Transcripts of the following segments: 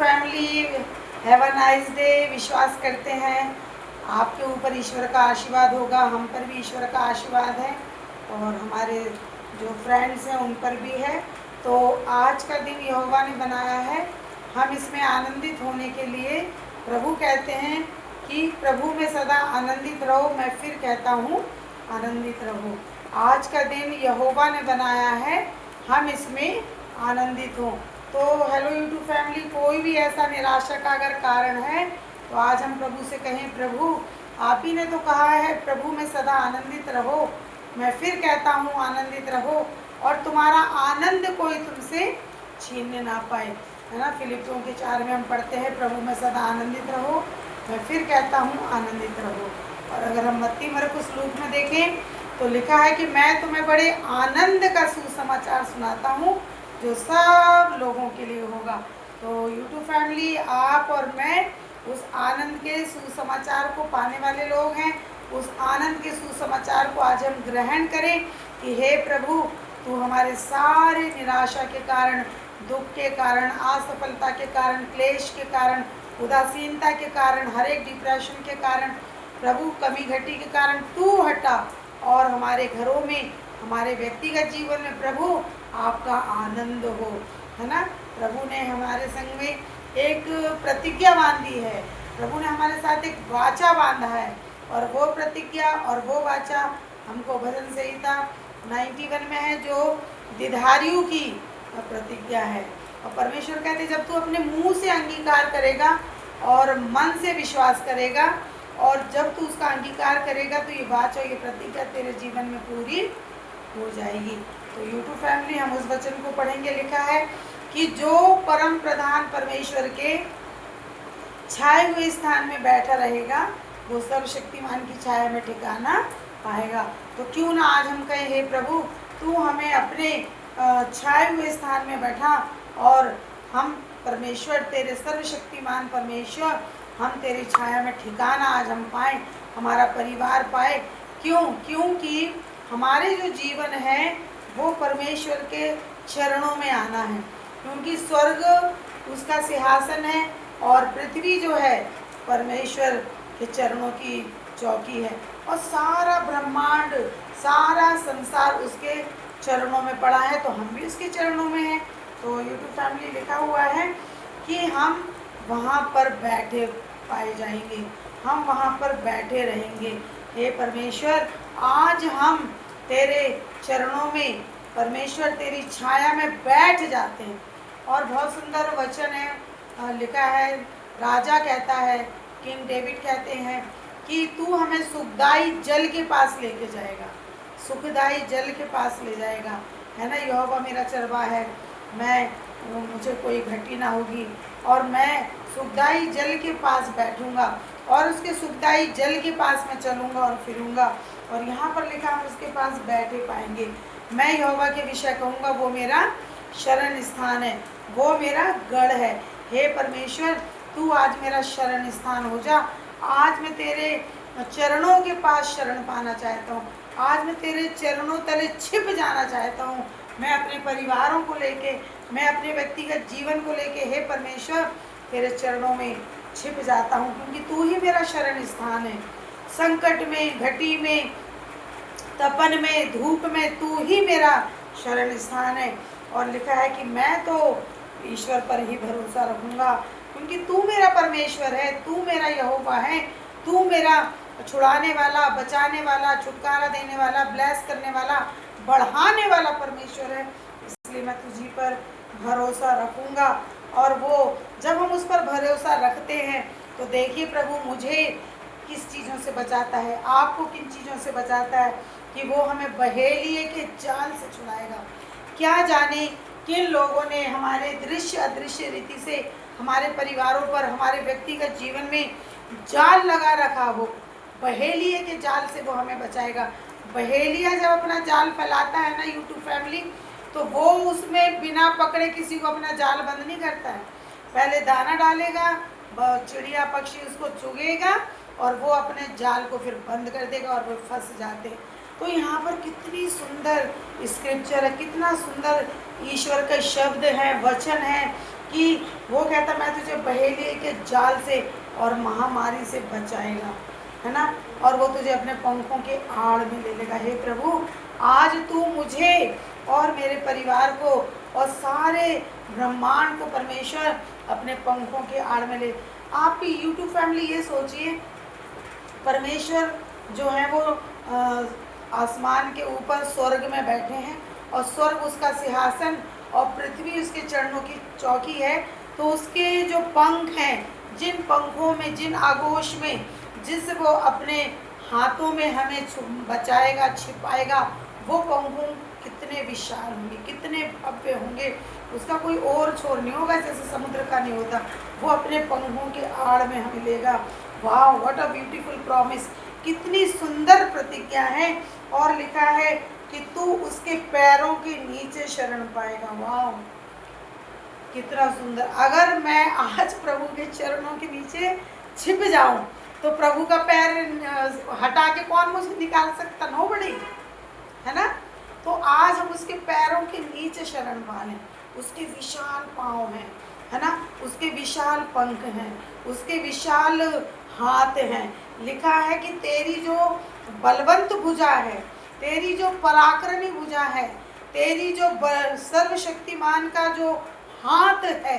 Family, have a nice day. विश्वास करते हैं आपके ऊपर ईश्वर का आशीर्वाद होगा, हम पर भी ईश्वर का आशीर्वाद है और हमारे जो फ्रेंड्स हैं उन पर भी है। तो आज का दिन यहोवा ने बनाया है, हम इसमें आनंदित होने के लिए प्रभु कहते हैं कि प्रभु में सदा आनंदित रहो। मैं फिर कहता हूँ आनंदित रहो। आज का दिन यहोवा ने बनाया है, हम इसमें आनंदित हों। तो हेलो यूट्यूब फैमिली, कोई भी ऐसा निराशा का अगर कारण है तो आज हम प्रभु से कहें, प्रभु आप ही ने तो कहा है प्रभु में सदा आनंदित रहो। मैं फिर कहता हूँ आनंदित रहो और तुम्हारा आनंद कोई तुमसे छीनने ना पाए, है ना। फिलिपियों के 4 में हम पढ़ते हैं प्रभु में सदा आनंदित रहो। मैं फिर कहता हूँ आनंदित रहो। और अगर हम मत्ती मरकुस लूक में देखें तो लिखा है कि मैं तुम्हें बड़े आनंद का सुसमाचार सुनाता हूँ जो सब लोगों के लिए होगा। तो यूट्यूब फैमिली, आप और मैं उस आनंद के सुसमाचार को पाने वाले लोग हैं। उस आनंद के सुसमाचार को आज हम ग्रहण करें कि हे प्रभु, तू हमारे सारे निराशा के कारण, दुख के कारण, असफलता के कारण, क्लेश के कारण, उदासीनता के कारण, हर एक डिप्रेशन के कारण, प्रभु कमी घटी के कारण तू हटा और हमारे घरों में, हमारे व्यक्तिगत जीवन में प्रभु आपका आनंद हो, है ना। प्रभु ने हमारे संग में एक प्रतिज्ञा बांधी है, प्रभु ने हमारे साथ एक वाचा बांधा है और वो प्रतिज्ञा और वो वाचा हमको भजन संहिता 91 में है, जो द्विधारियों की प्रतिज्ञा है। और परमेश्वर कहते जब तू अपने मुंह से अंगीकार करेगा और मन से विश्वास करेगा और जब तू उसका अंगीकार करेगा तो ये वाचा, ये प्रतिज्ञा तेरे जीवन में पूरी हो जाएगी। तो यूट्यूब फैमिली, हम उस वचन को पढ़ेंगे। लिखा है कि जो परम प्रधान परमेश्वर के छाए हुए स्थान में बैठा रहेगा वो सर्वशक्तिमान की छाया में ठिकाना पाएगा। तो क्यों ना आज हम कहें, हे प्रभु तू हमें अपने छाए हुए स्थान में बैठा और हम परमेश्वर, तेरे सर्वशक्तिमान परमेश्वर, हम तेरी छाया में ठिकाना आज हम पाएँ, हमारा परिवार पाए। क्योंकि हमारे जो जीवन है वो परमेश्वर के चरणों में आना है, क्योंकि स्वर्ग उसका सिंहासन है और पृथ्वी जो है परमेश्वर के चरणों की चौकी है और सारा ब्रह्मांड, सारा संसार उसके चरणों में पड़ा है। तो हम भी उसके चरणों में हैं। तो यूट्यूब फैमिली, लिखा हुआ है कि हम वहाँ पर बैठे पाए जाएंगे, हम वहाँ पर बैठे रहेंगे। हे परमेश्वर, आज हम तेरे चरणों में, परमेश्वर तेरी छाया में बैठ जाते हैं। और बहुत सुंदर वचन है, लिखा है, राजा कहता है, किंग डेविड कहते हैं कि तू हमें सुखदाई जल के पास लेके जाएगा, सुखदाई जल के पास ले जाएगा, है ना। यहोवा मेरा चरवाहा है, मुझे कोई घटी ना होगी और मैं सुखदाई जल के पास बैठूंगा और उसके सुखदाई जल के पास मैं चलूँगा और फिरूँगा। और यहाँ पर लिखा, हम उसके पास बैठे पाएंगे। मैं यहोवा के विषय कहूँगा, वो मेरा शरण स्थान है, वो मेरा गढ़ है। हे परमेश्वर, तू आज मेरा शरण स्थान हो जा। आज मैं तेरे चरणों के पास शरण पाना चाहता हूँ, आज मैं तेरे चरणों तले छिप जाना चाहता हूँ। मैं अपने परिवारों को लेके, मैं अपने व्यक्तिगत जीवन को लेके, हे परमेश्वर तेरे चरणों में छिप जाता हूँ, क्योंकि तू ही मेरा शरण स्थान है। संकट में, घटी में, तपन में, धूप में तू ही मेरा शरण स्थान है। और लिखा है कि मैं तो ईश्वर पर ही भरोसा रखूँगा, क्योंकि तू मेरा परमेश्वर है, तू मेरा यहोवा है, तू मेरा छुड़ाने वाला, बचाने वाला, छुटकारा देने वाला, ब्लेस करने वाला, बढ़ाने वाला परमेश्वर है। इसलिए मैं तुझी पर भरोसा रखूँगा। और वो जब हम उस पर भरोसा रखते हैं तो देखिए प्रभु मुझे किस चीज़ों से बचाता है, आपको किन चीज़ों से बचाता है, कि वो हमें बहेलिए के जाल से छुड़ाएगा। क्या जाने किन लोगों ने हमारे दृश्य अदृश्य रीति से हमारे परिवारों पर, हमारे व्यक्तिगत जीवन में जाल लगा रखा हो, बहेलिए के जाल से वो हमें बचाएगा। बहेलिया जब अपना जाल फैलाता है ना यूट्यूब फैमिली, तो वो उसमें बिना पकड़े किसी को अपना जाल बंद नहीं करता है। पहले दाना डालेगा, चिड़िया पक्षी उसको चुगेगा और वो अपने जाल को फिर बंद कर देगा और वो फंस जाते हैं। तो यहाँ पर कितनी सुंदर स्क्रिप्चर है, कितना सुंदर ईश्वर का शब्द है, वचन है कि वो कहता मैं तुझे बहेलिए के जाल से और महामारी से बचाएगा, है ना, और वो तुझे अपने पंखों के आड़ में ले लेगा। हे प्रभु, आज तू मुझे और मेरे परिवार को और सारे ब्रह्मांड को परमेश्वर अपने पंखों के आड़ में ले। आपकी यूट्यूब फैमिली ये सोचिए, परमेश्वर जो है वो आसमान के ऊपर स्वर्ग में बैठे हैं और स्वर्ग उसका सिंहासन और पृथ्वी उसके चरणों की चौकी है। तो उसके जो पंख हैं, जिन पंखों में, जिन आगोश में, जिस वो अपने हाथों में हमें बचाएगा, छिपाएगा, वो पंखों कितने विशाल होंगे, कितने भव्य होंगे। उसका कोई और छोर नहीं होगा जैसे समुद्र का नहीं होता। वो अपने पंखों के आड़ में हमें लेगा। वाह, व्हाट अ ब्यूटीफुल प्रॉमिस, कितनी सुंदर प्रतिज्ञा है। और लिखा है कि तू उसके पैरों के नीचे शरण पाएगा। वाह, कितना सुंदर। अगर मैं आज प्रभु के चरणों के नीचे छिप जाऊं तो प्रभु का पैर हटा के कौन मुझे निकाल सकता? नोबडी, है ना। तो आज हम उसके पैरों के नीचे शरण पा लें। उसके विशाल पाँव हैं, है ना, उसके विशाल पंख हैं, उसके विशाल हाथ हैं। लिखा है कि तेरी जो बलवंत भुजा है, तेरी जो पराक्रमी भुजा है, तेरी जो सर्वशक्तिमान का जो हाथ है,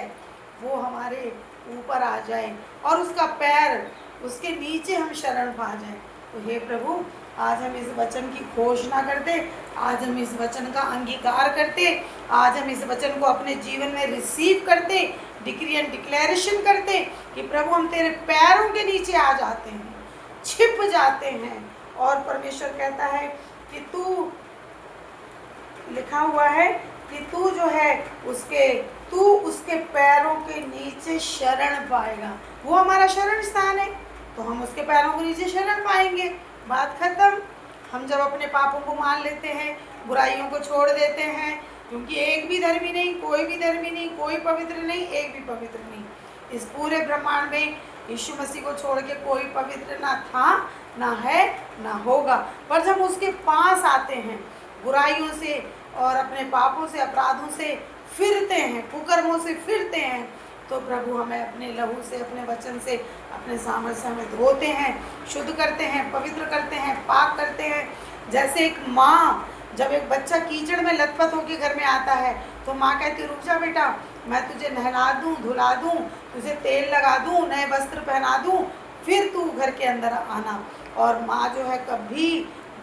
वो हमारे ऊपर आ जाए और उसका पैर, उसके नीचे हम शरण पा जाए। तो हे प्रभु, आज हम इस वचन की घोषणा करते, आज हम इस वचन का अंगीकार करते, आज हम इस वचन को अपने जीवन में रिसीव करते, डिक्री एंड डिक्लेरेशन करते कि प्रभु हम तेरे पैरों के नीचे आ जाते हैं, छिप जाते हैं। और परमेश्वर कहता है कि तू, लिखा हुआ है कि तू जो है तू उसके पैरों के नीचे शरण पाएगा। वो हमारा शरण स्थान है, तो हम उसके पैरों के नीचे शरण पाएंगे। बात खत्म। हम जब अपने पापों को मान लेते हैं, बुराइयों को छोड़ देते हैं, क्योंकि एक भी धर्मी नहीं, कोई भी धर्मी नहीं, कोई पवित्र नहीं, एक भी पवित्र नहीं। इस पूरे ब्रह्मांड में यीशु मसीह को छोड़ के कोई पवित्र ना था, ना है, ना होगा। पर जब उसके पास आते हैं, बुराइयों से और अपने पापों से, अपराधों से फिरते हैं, कुकर्मों से फिरते हैं, तो प्रभु हमें अपने लहू से, अपने वचन से, अपने सामर्थ्य हमें धोते हैं, शुद्ध करते हैं, पवित्र करते हैं, पाक करते हैं। जैसे एक माँ, जब एक बच्चा कीचड़ में लथपथ होकर घर में आता है तो माँ कहती, रुक जा बेटा, मैं तुझे नहला दूँ, धुला दूँ, तुझे तेल लगा दूँ, नए वस्त्र पहना दूँ, फिर तू घर के अंदर आना। और माँ जो है कभी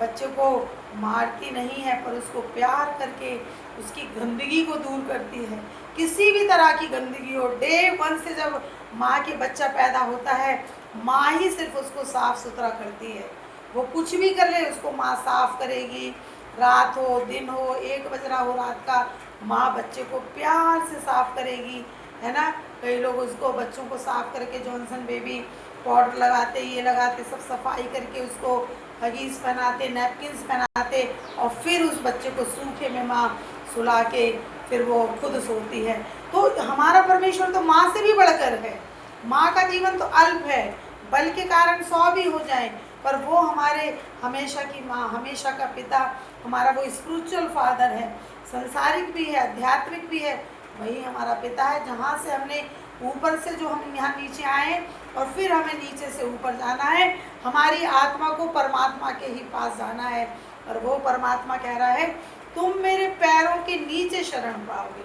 बच्चे को मारती नहीं है, पर उसको प्यार करके उसकी गंदगी को दूर करती है। किसी भी तरह की गंदगी हो, डे 1 से जब माँ के बच्चा पैदा होता है, माँ ही सिर्फ उसको साफ़ सुथरा करती है। वो कुछ भी कर ले, उसको माँ साफ़ करेगी। रात हो, दिन हो, 1 बज रहा हो रात का, माँ बच्चे को प्यार से साफ़ करेगी, है ना। कई लोग उसको, बच्चों को साफ़ करके जॉनसन बेबी पाउडर लगाते, ये लगाते, सब सफाई करके उसको हगीज़ पहनाते, नैपकिन्स पहनाते, और फिर उस बच्चे को सूखे में माँ सुला के फिर वो खुद सोती है। तो हमारा परमेश्वर तो माँ से भी बढ़कर है। माँ का जीवन तो अल्प है, बल के कारण 100 भी हो जाए, पर वो हमारे हमेशा की माँ, हमेशा का पिता, हमारा वो स्पिरिचुअल फादर है। संसारिक भी है, आध्यात्मिक भी है, वही हमारा पिता है, जहाँ से हमने ऊपर से जो हम यहाँ नीचे आए और फिर हमें नीचे से ऊपर जाना है। हमारी आत्मा को परमात्मा के ही पास जाना है, और वो परमात्मा कह रहा है तुम मेरे पैरों के नीचे शरण पाओगे।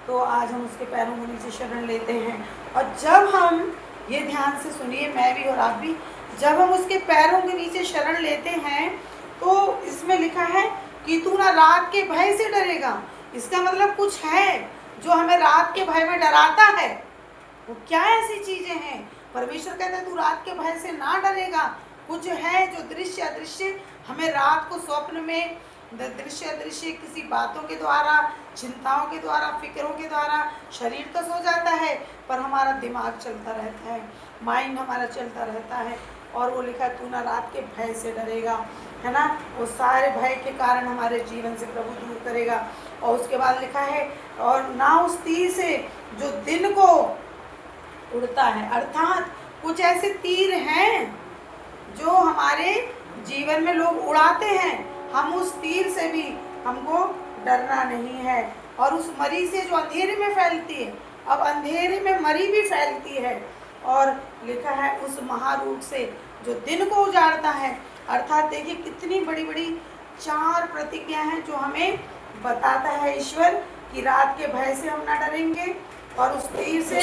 तो आज हम उसके पैरों के नीचे शरण लेते हैं। और जब हम, ये ध्यान से सुनिए, मैं भी और आप भी, जब हम उसके पैरों के नीचे शरण लेते हैं तो इसमें लिखा है कि तू ना रात के भय से डरेगा। इसका मतलब कुछ है जो हमें रात के भय में डराता है। वो क्या ऐसी चीज़ें हैं? परमेश्वर कहता है तू रात के भय से ना डरेगा। कुछ है जो दृश्य अदृश्य हमें रात को स्वप्न में, दृश्य अदृश्य किसी बातों के द्वारा, चिंताओं के द्वारा, फिक्रों के द्वारा, शरीर तो सो जाता है पर हमारा दिमाग चलता रहता है, माइंड हमारा चलता रहता है। और वो लिखा तू ना रात के भय से डरेगा, है ना। वो सारे भय के कारण हमारे जीवन से प्रभु दूर करेगा। और उसके बाद लिखा है और ना उस तीर से जो दिन को उड़ता है। अर्थात कुछ ऐसे तीर हैं जो हमारे जीवन में लोग उड़ाते हैं, हम उस तीर से भी हमको डरना नहीं है। और उस मरी से जो अंधेरे में फैलती है, अब अंधेरे में मरी भी फैलती है। और लिखा है उस महारूप से जो दिन को उजाड़ता है। अर्थात देखिए कितनी बड़ी बड़ी 4 प्रतिज्ञा हैं जो हमें बताता है ईश्वर कि रात के भय से हम ना डरेंगे और उस तीर से